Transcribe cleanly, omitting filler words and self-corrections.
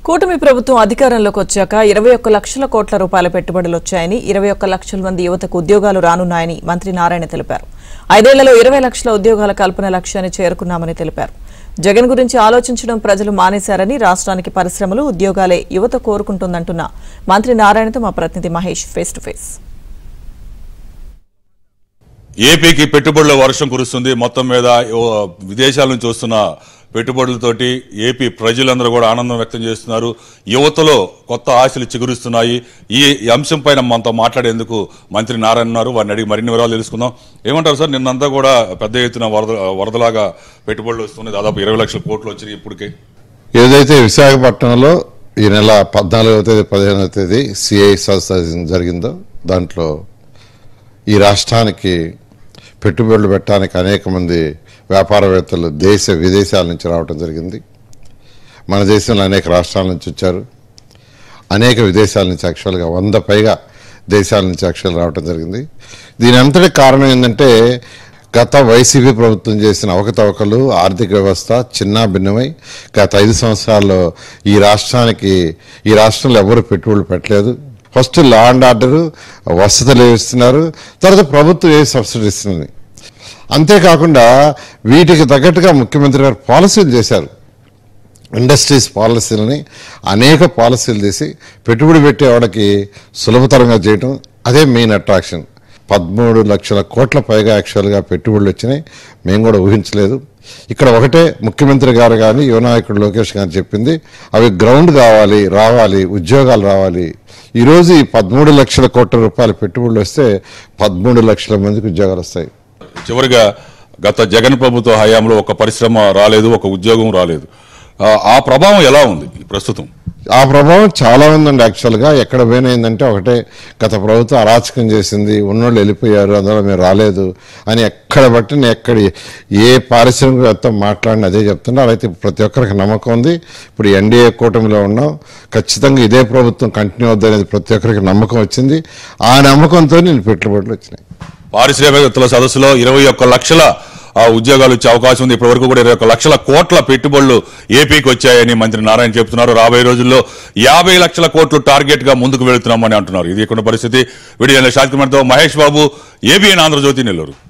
కూటమి ప్రభుత్వం అధికారంలోకి వచ్చాక 21 లక్షల కోట్ల రూపాయల పెట్టుబడులు వచ్చాయని 21 లక్షల మంది యువతకు ఉద్యోగాలు రానున్నాయని మంత్రి నారాయణ తెలిపారు. 5 ఏళ్లలో 20 లక్షల ఉద్యోగాల కల్పన లక్ష్యాన్ని చేరుకున్నామని తెలిపారు. జగన్ గురించి ఆలోచించడం ప్రజలు మానేశారని, రాష్ట్రానికి పరిశ్రమలు, ఉద్యోగాలే యువత కోరుకుంటుందంటున్న మంత్రి నారాయణతో మా ప్రతినిధి మహేష్ ఫేస్ టు ఫేస్. ఏపీకి పెట్టుబడుల వర్షం కురుస్తుంది. మొత్తం మీద విదేశాల నుంచి వస్తున్న పెట్టుబడులతోటి ఏపీ ప్రజలందరూ కూడా ఆనందం వ్యక్తం చేస్తున్నారు. యువతలో కొత్త ఆశలు చిగురుస్తున్నాయి. ఈ అంశం పైన మనతో మాట్లాడేందుకు మంత్రి నారాయణ ఉన్నారు. వారిని అడిగి మరిన్ని వివరాలు తెలుసుకుందాం. ఏమంటారు సార్, నిన్నంతా కూడా పెద్ద ఎత్తున వరదలాగా పెట్టుబడులు వస్తున్నాయి. దాదాపు 20 లక్షల కోట్లు వచ్చినాయి ఇప్పటికే. ఏదైతే విశాఖపట్నంలో ఈ నెల 14వ తేదీ 15వ తేదీ సిఐ జరిగిందో దాంట్లో ఈ రాష్ట్రానికి పెట్టుబడులు పెట్టడానికి అనేక మంది వ్యాపారవేత్తలు దేశ విదేశాల నుంచి రావడం జరిగింది. మన దేశంలో అనేక రాష్ట్రాల నుంచి వచ్చారు. అనేక విదేశాల నుంచి యాక్చువల్గా 100 పైగా దేశాల నుంచి యాక్చువల్ రావడం జరిగింది. దీని అంతటి కారణం ఏంటంటే గత వైసీపీ ప్రభుత్వం చేసిన అవకతవకలు, ఆర్థిక వ్యవస్థ చిన్న భిన్నమై గత 5 సంవత్సరాల్లో ఈ రాష్ట్రంలో ఎవరు పెట్టుబడులు పెట్టలేదు. ఫస్ట్ లా అండ్ ఆర్డర్ వసతులు ఇస్తున్నారు, తర్వాత ప్రభుత్వం సబ్సిడీ ఇస్తుంది. అంతేకాకుండా వీటికి తగ్గట్టుగా ముఖ్యమంత్రి గారు పాలసీలు చేశారు. ఇండస్ట్రీస్ పాలసీలని అనేక పాలసీలు చేసి పెట్టుబడి పెట్టే వాళ్ళకి సులభతరంగా చేయడం, అదే మెయిన్ అట్రాక్షన్. 13 లక్షల కోట్ల పైగా యాక్చువల్గా పెట్టుబడులు వచ్చినాయి. మేము కూడా ఊహించలేదు. ఇక్కడ ఒకటే ముఖ్యమంత్రి గారు కానీ యువ నాయకుడు లోకేష్ గారు చెప్పింది, అవి గ్రౌండ్ రావాలి, ఉద్యోగాలు రావాలి. ఈరోజు ఈ 13 లక్షల కోట్ల రూపాయల పెట్టుబడులు వస్తే 13 లక్షల మందికి ఉద్యోగాలు వస్తాయి. చివరిగా గత జగన్ ప్రభుత్వ హయాంలో ఒక పరిశ్రమ రాలేదు, ఒక ఉద్యోగం రాలేదు. ఆ ప్రభావం ఎలా ఉంది ప్రస్తుతం? ఆ ప్రభావం చాలా ఉందండి. యాక్చువల్గా ఎక్కడ పోయినైందంటే ఒకటే, గత ప్రభుత్వం అరాచకం చేసింది, ఉన్నోళ్ళు వెళ్ళిపోయారు, అందులో మేము రాలేదు అని ఎక్కడ బట్టి ఏ పారిశ్రామికవేత్త మాట్లాడిన అదే చెప్తున్నారు. అయితే ప్రతి ఒక్కరికి నమ్మకం ఉంది. ఇప్పుడు ఎన్డీఏ కూటమిలో ఉన్నాం, ఖచ్చితంగా ఇదే ప్రభుత్వం కంటిన్యూ అవుద్దనేది ప్రతి ఒక్కరికి నమ్మకం వచ్చింది. ఆ నమ్మకంతో నేను పెట్టుబడులు వచ్చినాయి. పారిశ్రామికవేత్తల సదస్సులో 21 లక్షల ఉద్యోగాలు వచ్చే అవకాశం ఉంది. ఇప్పటి వరకు కూడా 21 లక్షల కోట్ల పెట్టుబడులు ఏపీకి వచ్చాయని మంత్రి నారాయణ చెబుతున్నారు. రాబోయే రోజుల్లో 50 లక్షల కోట్లు టార్గెట్ గా ముందుకు వెళుతున్నామని అంటున్నారు. ఇది ఇక్కడ పరిస్థితి. Video శాంతికుమార్తో Mahesh Babu, ABN Andhra Jyothi, Nellore.